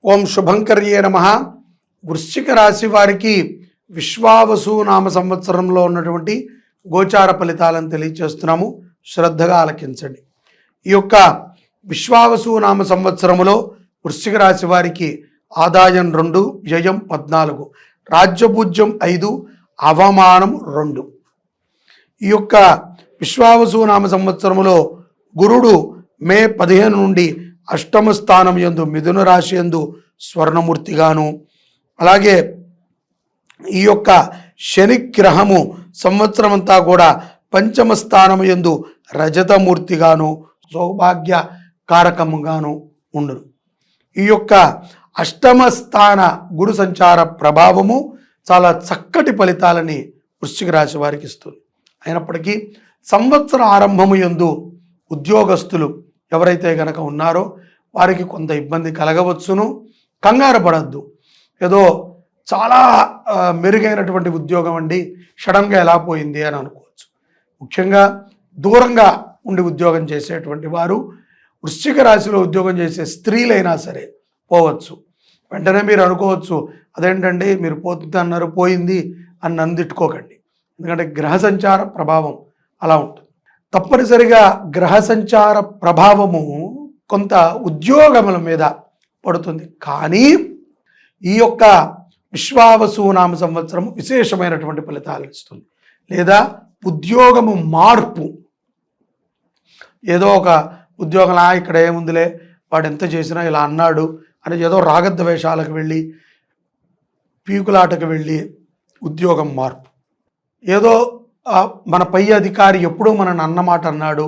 ఓం శుభంకర్యే నమః. వృశ్చిక రాశి వారికి విశ్వావసు నామ సంవత్సరంలో ఉన్నటువంటి గోచార ఫలితాలను తెలియచేస్తున్నాము. శ్రద్ధగా ఆలకించండి. ఈ యొక్క విశ్వావసు నామ సంవత్సరములో వృశ్చిక రాశి వారికి ఆదాయం 2, వ్యయం 14, రాజ్యపూజ్యం 5, అవమానం 2. ఈ యొక్క విశ్వావసు నామ సంవత్సరములో గురుడు మే 15 నుండి అష్టమ స్థానం యందు మిథున రాశి యందు స్వర్ణమూర్తిగాను, అలాగే ఈ యొక్క శని గ్రహము సంవత్సరం అంతా కూడా పంచమ స్థానం యందు రజతమూర్తిగాను సౌభాగ్య కారకముగాను ఉండును. ఈ యొక్క అష్టమ స్థాన గురు సంచార ప్రభావము చాలా చక్కటి ఫలితాలని వృశ్చిక రాశి వారికి ఇస్తుంది. అయినప్పటికీ సంవత్సర ఆరంభము యందు ఉద్యోగస్తులు ఎవరైతే గనక ఉన్నారో వారికి కొంత ఇబ్బంది కలగవచ్చును. కంగారు పడద్దు. ఏదో చాలా మెరుగైనటువంటి ఉద్యోగం అండి, సడన్గా ఎలా పోయింది అని అనుకోవచ్చు. ముఖ్యంగా దూరంగా ఉండి ఉద్యోగం చేసేటువంటి వారు, వృశ్చిక రాశిలో ఉద్యోగం చేసే స్త్రీలైనా సరే పోవచ్చు. వెంటనే మీరు అనుకోవచ్చు, అదేంటండి మీరు పోతుంది అన్నారు, పోయింది అని నన్ను తిట్టుకోకండి. ఎందుకంటే గ్రహ సంచార ప్రభావం అలా ఉంటుంది. తప్పనిసరిగా గ్రహ సంచార ప్రభావము కొంత ఉద్యోగముల మీద పడుతుంది. కానీ ఈ యొక్క విశ్వావసు నామ సంవత్సరము విశేషమైనటువంటి ఫలితాలు ఇస్తుంది. లేదా ఉద్యోగము మార్పు, ఏదో ఒక ఉద్యోగం ఇక్కడ ఏముందిలే వాడు ఎంత చేసినా ఇలా అన్నాడు అని ఏదో రాగద్వేషాలకు వెళ్ళి పీకులాటకు వెళ్ళి ఉద్యోగం మార్పు, ఏదో మన పై అధికారి ఎప్పుడూ మనని అన్నమాట అన్నాడు,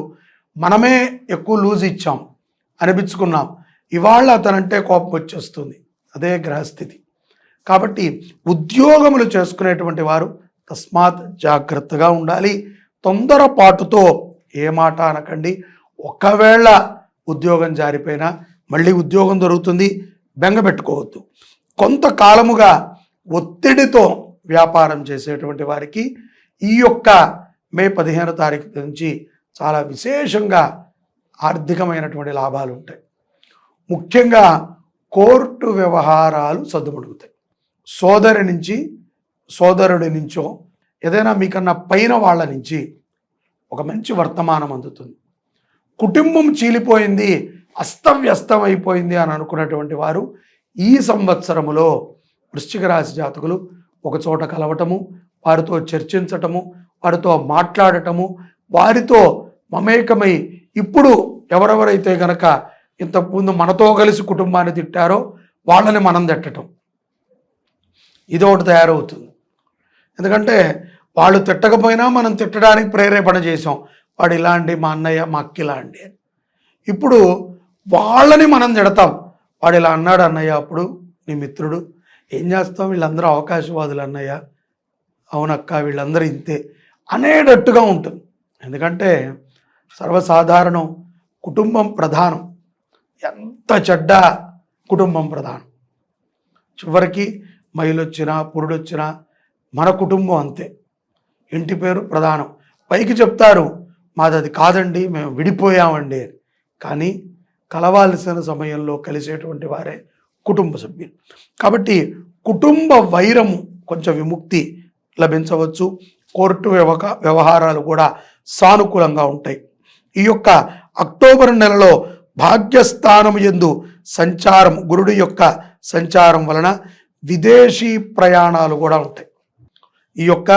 మనమే ఎక్కువ లూజ్ ఇచ్చాం అనిపించుకున్నాం, ఇవాళ అతనంటే కోపం వచ్చేస్తుంది. అదే గ్రహస్థితి. కాబట్టి ఉద్యోగములు చేసుకునేటువంటి వారు తస్మాత్ జాగ్రత్తగా ఉండాలి. తొందరపాటుతో ఏ మాట అనకండి. ఒకవేళ ఉద్యోగం జారిపోయినా మళ్ళీ ఉద్యోగం దొరుకుతుంది, బెంగపెట్టుకోవద్దు. కొంతకాలముగా ఒత్తిడితో వ్యాపారం చేసేటువంటి వారికి ఈ యొక్క మే 15వ తారీఖు నుంచి చాలా విశేషంగా ఆర్థికమైనటువంటి లాభాలు ఉంటాయి. ముఖ్యంగా కోర్టు వ్యవహారాలు సద్దుమణుగుతాయి. సోదరుడి నుంచో ఏదైనా మీకన్నా పైన వాళ్ళ నుంచి ఒక మంచి వర్తమానం అందుతుంది. కుటుంబం చీలిపోయింది, అస్తవ్యస్తం అయిపోయింది అని అనుకున్నటువంటి వారు ఈ సంవత్సరములో వృశ్చిక రాశి జాతకులు ఒక చోట కలవటము, వారితో చర్చించటము, వారితో మాట్లాడటము, వారితో మమేకమై ఇప్పుడు ఎవరెవరైతే గనక ఇంతకుముందు మనతో కలిసి కుటుంబాన్ని తిట్టారో వాళ్ళని మనం తిట్టడం, ఇది ఒకటి తయారవుతుంది. ఎందుకంటే వాళ్ళు తిట్టకపోయినా మనం తిట్టడానికి ప్రేరేపణ చేసాం. వాడు ఇలా అండి, మా అన్నయ్య, మా అక్క ఇలా అండి అని. ఇప్పుడు వాళ్ళని మనం తిడతాం. వాడు ఇలా అన్నాడు అన్నయ్య, అప్పుడు నీ మిత్రుడు, ఏం చేస్తాం, వీళ్ళందరూ అవకాశవాదులు అన్నయ్య, అవునక్క వీళ్ళందరూ ఇంతే అనేటట్టుగా ఉంటుంది. ఎందుకంటే సర్వసాధారణం కుటుంబం ప్రధానం. ఎంత చెడ్డ కుటుంబం ప్రధానం. చివరికి మైలొచ్చినా పురుడొచ్చినా మన కుటుంబం అంతే. ఇంటి పేరు ప్రధానం. పైకి చెప్తారు మాది అది కాదండి, మేము విడిపోయామండి అని. కానీ కలవాల్సిన సమయంలో కలిసేటువంటి వారే కుటుంబ సభ్యులు. కాబట్టి కుటుంబ వైరము కొంచెం విముక్తి లభించవచ్చు. కోర్టు వ్యవహారాలు కూడా సానుకూలంగా ఉంటాయి. ఈ యొక్క అక్టోబర్ నెలలో భాగ్యస్థానం యందు సంచారం, గురుడి యొక్క సంచారం వలన విదేశీ ప్రయాణాలు కూడా ఉంటాయి. ఈ యొక్క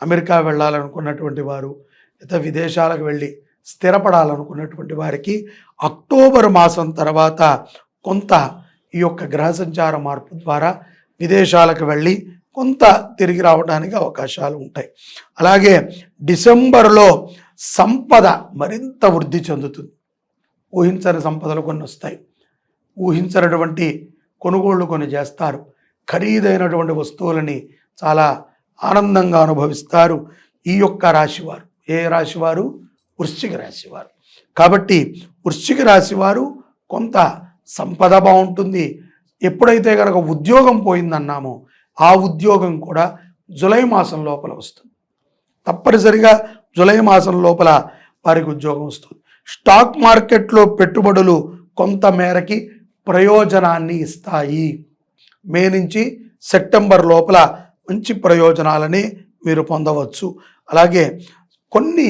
అమెరికా వెళ్ళాలనుకున్నటువంటి వారు, లేదా విదేశాలకు వెళ్ళి స్థిరపడాలనుకున్నటువంటి వారికి అక్టోబర్ మాసం తర్వాత కొంత ఈ యొక్క గ్రహ సంచార మార్పు ద్వారా విదేశాలకు వెళ్ళి కొంత తిరిగి రావడానికి అవకాశాలు ఉంటాయి. అలాగే డిసెంబర్లో సంపద మరింత వృద్ధి చెందుతుంది. ఊహించని సంపదలు కొన్ని వస్తాయి. ఊహించినటువంటి కొనుగోళ్లు కొన్ని చేస్తారు. ఖరీదైనటువంటి వస్తువులని చాలా ఆనందంగా అనుభవిస్తారు ఈ యొక్క రాశివారు. ఏ రాశివారు? వృశ్చిక రాశివారు. కాబట్టి వృశ్చిక రాశివారు కొంత సంపద బాగుంటుంది. ఎప్పుడైతే కనుక ఉద్యోగం పోయిందన్నామో ఆ ఉద్యోగం కూడా జూలై మాసం లోపల వస్తుంది. తప్పనిసరిగా జూలై మాసం లోపల వారికి ఉద్యోగం వస్తుంది. స్టాక్ మార్కెట్లో పెట్టుబడులు కొంత మేరకి ప్రయోజనాన్ని ఇస్తాయి. మే నుంచి సెప్టెంబర్ లోపల మంచి ప్రయోజనాలని మీరు పొందవచ్చు. అలాగే కొన్ని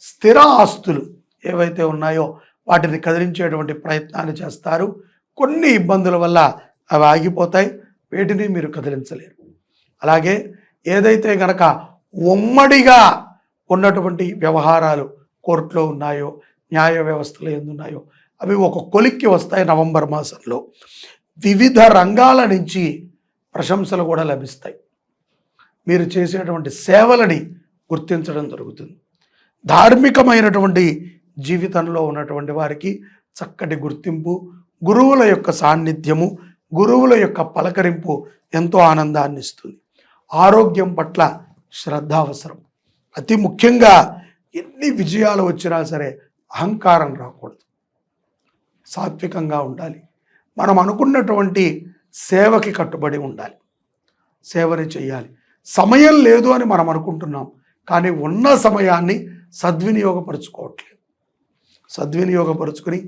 స్థిర ఆస్తులు ఏవైతే ఉన్నాయో వాటిని కదిలించేటువంటి ప్రయత్నాన్ని చేస్తారు. కొన్ని ఇబ్బందుల వల్ల అవి ఆగిపోతాయి, వీటిని మీరు కదిలించలేరు. అలాగే ఏదైతే గనక ఉమ్మడిగా ఉన్నటువంటి వ్యవహారాలు కోర్టులో ఉన్నాయో, న్యాయ వ్యవస్థలో ఎందున్నాయో అవి ఒక కొలిక్కి వస్తాయి. నవంబర్ మాసంలో వివిధ రంగాల నుంచి ప్రశంసలు కూడా లభిస్తాయి. మీరు చేసేటువంటి సేవలని గుర్తించడం జరుగుతుంది. ధార్మికమైనటువంటి జీవితంలో ఉన్నటువంటి వారికి చక్కటి గుర్తింపు, గురువుల యొక్క సాన్నిధ్యము, గురువుల యొక్క పలకరింపు ఎంతో ఆనందాన్ని ఇస్తుంది. ఆరోగ్యం పట్ల శ్రద్ధ అవసరం. అతి ముఖ్యంగా ఎన్ని విజయాలు వచ్చినా సరే అహంకారం రాకూడదు, సాత్వికంగా ఉండాలి. మనం అనుకున్నటువంటి సేవకి కట్టుబడి ఉండాలి, సేవని చేయాలి. సమయం లేదు అని మనం అనుకుంటున్నాం, కానీ ఉన్న సమయాన్ని సద్వినియోగపరుచుకోవట్లేదు. సద్వినియోగపరుచుకుని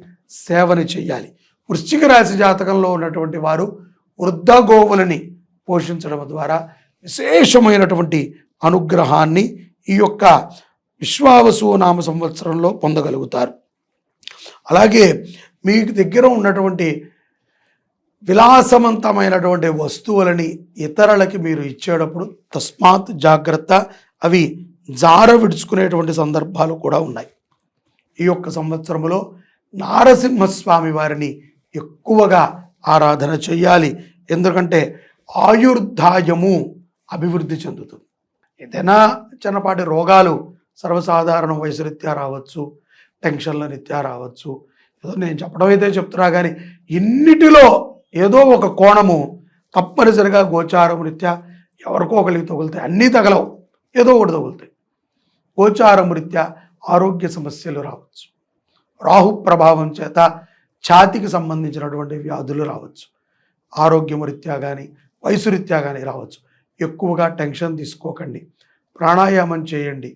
సేవని చేయాలి. వృశ్చిక రాశి జాతకంలో ఉన్నటువంటి వారు వృద్ధ గోవులని పోషించడం ద్వారా విశేషమైనటువంటి అనుగ్రహాన్ని ఈ యొక్క విశ్వావసు నామ సంవత్సరంలో పొందగలుగుతారు. అలాగే మీ దగ్గర ఉన్నటువంటి విలాసవంతమైనటువంటి వస్తువులని ఇతరులకి మీరు ఇచ్చేటప్పుడు తస్మాత్ జాగ్రత్త, అవి జార విడుచుకునేటువంటి సందర్భాలు కూడా ఉన్నాయి. ఈ యొక్క సంవత్సరంలో నారసింహస్వామి వారిని ఎక్కువగా ఆరాధన చేయాలి. ఎందుకంటే ఆయుర్దాయము అభివృద్ధి చెందుతుంది. ఏదైనా చిన్నపాటి రోగాలు సర్వసాధారణ వయసు రీత్యా రావచ్చు, టెన్షన్ల రీత్యా రావచ్చు. ఏదో నేను చెప్పడం అయితే చెప్తున్నా, కానీ ఇన్నిటిలో ఏదో ఒక కోణము తప్పనిసరిగా గోచారం రీత్యా ఎవరికో ఒకరికి తగులుతాయి. అన్నీ తగలవు, ఏదో ఒకటి తగులుతాయి. గోచారం రీత్యా ఆరోగ్య సమస్యలు రావచ్చు. రాహు ప్రభావం చేత ఛాతికి సంబంధించినటువంటి వ్యాధులు రావచ్చు. ఆరోగ్యం రీత్యా కానీ వయసు రీత్యా కానీ రావచ్చు. ఎక్కువగా టెన్షన్ తీసుకోకండి. ప్రాణాయామం చేయండి,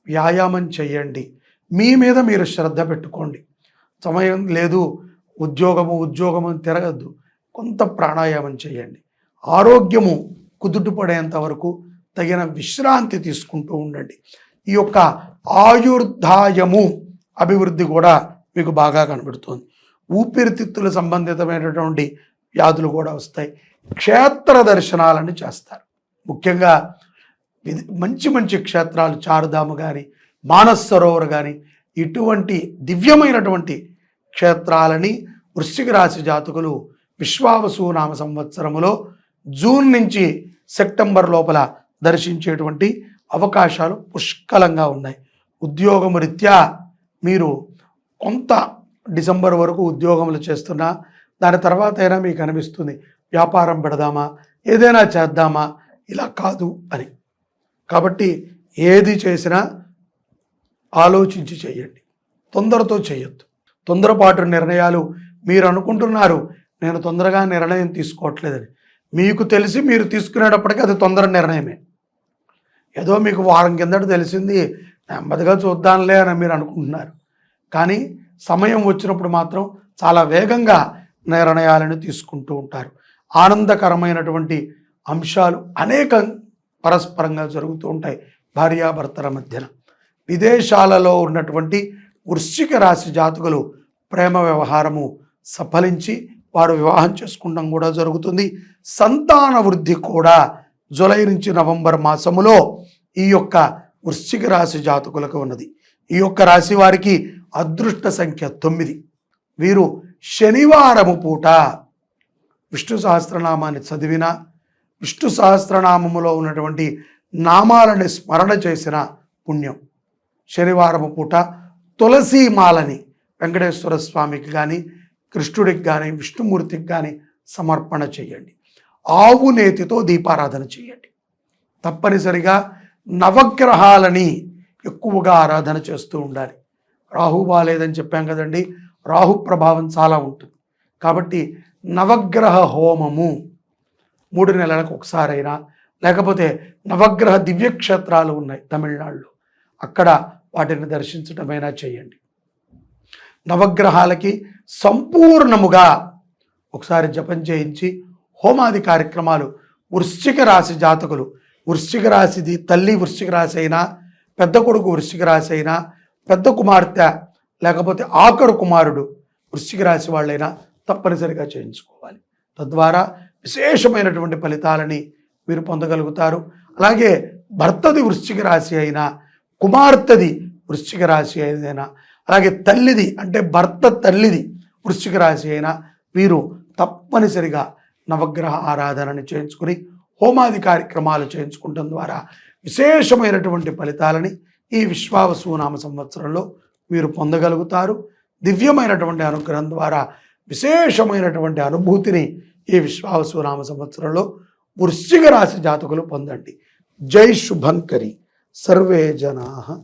వ్యాయామం చేయండి. మీ మీద మీరు శ్రద్ధ పెట్టుకోండి. సమయం లేదు, ఉద్యోగము అని తిరగద్దు. కొంత ప్రాణాయామం చేయండి. ఆరోగ్యము కుదుటపడేంత వరకు తగిన విశ్రాంతి తీసుకుంటూ ఉండండి. ఈ యొక్క ఆయుర్దాయము అభివృద్ధి కూడా మీకు బాగా కనబడుతుంది. ఊపిరితిత్తుల సంబంధితమైనటువంటి వ్యాధులు కూడా వస్తాయి. క్షేత్ర దర్శనాలను చేస్తారు. ముఖ్యంగా మంచి మంచి క్షేత్రాలు, చారుధామ కానీ మానస్ సరోవర్ కానీ ఇటువంటి దివ్యమైనటువంటి క్షేత్రాలని వృశ్చిక రాశి జాతకులు విశ్వావసు నామ సంవత్సరములో జూన్ నుంచి సెప్టెంబర్ లోపల దర్శించేటువంటి అవకాశాలు పుష్కలంగా ఉన్నాయి. ఉద్యోగం రీత్యా మీరు కొంత డిసెంబర్ వరకు ఉద్యోగములు చేస్తున్నా దాని తర్వాత అయినా మీకు అనిపిస్తుంది వ్యాపారం పెడదామా, ఏదైనా చేద్దామా, ఇలా కాదు అని. కాబట్టి ఏది చేసినా ఆలోచించి చేయండి, తొందరతో చేయొద్దు. తొందరపాటు నిర్ణయాలు, మీరు అనుకుంటున్నారు నేను తొందరగా నిర్ణయం తీసుకోవట్లేదని, మీకు తెలిసి మీరు తీసుకునేటప్పటికీ అది తొందర నిర్ణయమే. ఏదో మీకు వారం కిందట తెలిసింది, నెమ్మదిగా చూద్దాంలే అని మీరు అనుకుంటున్నారు. కానీ సమయం వచ్చినప్పుడు మాత్రం చాలా వేగంగా నిర్ణయాలను తీసుకుంటూ ఉంటారు. ఆనందకరమైనటువంటి అంశాలు అనేక పరస్పరంగా జరుగుతూ ఉంటాయి భార్యాభర్తల మధ్యన. విదేశాలలో ఉన్నటువంటి వృశ్చిక రాశి జాతకులు ప్రేమ వ్యవహారము సఫలించి వారు వివాహం చేసుకుంటాం కూడా జరుగుతుంది. సంతాన వృద్ధి కూడా జూలై నుంచి నవంబర్ మాసములో ఈ యొక్క వృశ్చిక రాశి జాతకులకు ఉన్నది. ఈ యొక్క రాశి వారికి అదృష్ట సంఖ్య 9. వీరు శనివారము పూట విష్ణు సహస్రనామాన్ని చదివిన, విష్ణు సహస్రనామములో ఉన్నటువంటి నామాలని స్మరణ చేసిన పుణ్యం. శనివారము పూట తులసి మాలని వెంకటేశ్వర స్వామికి కానీ, కృష్ణుడికి కానీ, విష్ణుమూర్తికి కానీ సమర్పణ చేయండి. ఆవు నేతితో దీపారాధన చేయండి. తప్పనిసరిగా నవగ్రహాలని ఎక్కువగా ఆరాధన చేస్తూ ఉండాలి. రాహు బాలేదని చెప్పాం కదండి, రాహు ప్రభావం చాలా ఉంటుంది. కాబట్టి నవగ్రహ హోమము 3 నెలలకు ఒకసారైనా, లేకపోతే నవగ్రహ దివ్యక్షేత్రాలు ఉన్నాయి తమిళనాడులో, అక్కడ వాటిని దర్శించడమైనా చేయండి. నవగ్రహాలకి సంపూర్ణముగా ఒకసారి జపం చేయించి హోమాది కార్యక్రమాలు వృశ్చిక రాశి జాతకులు, వృశ్చిక రాశిది తల్లి వృశ్చిక రాశి అయినా, పెద్ద కొడుకు వృశ్చిక రాశి అయినా, పెద్ద కుమార్తె లేకపోతే ఆఖరు కుమారుడు వృశ్చిక రాశి వాళ్ళైనా తప్పనిసరిగా చేయించుకోవాలి. తద్వారా విశేషమైనటువంటి ఫలితాలని మీరు పొందగలుగుతారు. అలాగే భర్తది వృశ్చిక రాశి అయినా, కుమార్తెది వృశ్చిక రాశి అయినా, అలాగే తల్లిది అంటే భర్త తల్లిది వృశ్చిక రాశి అయినా వీరు తప్పనిసరిగా నవగ్రహ ఆరాధనని చేయించుకుని హోమాది కార్యక్రమాలు చేయించుకోవడం ద్వారా విశేషమైనటువంటి ఫలితాలని ఈ విశ్వావసు నామ సంవత్సరంలో మీరు పొందగలుగుతారు. దివ్యమైనటువంటి అనుగ్రహం ద్వారా విశేషమైనటువంటి అనుభూతిని ఈ విశ్వావసు నామ సంవత్సరంలో వృశ్చిక రాశి జాతకులు పొందండి. జై శుభంకరి. సర్వే జనాః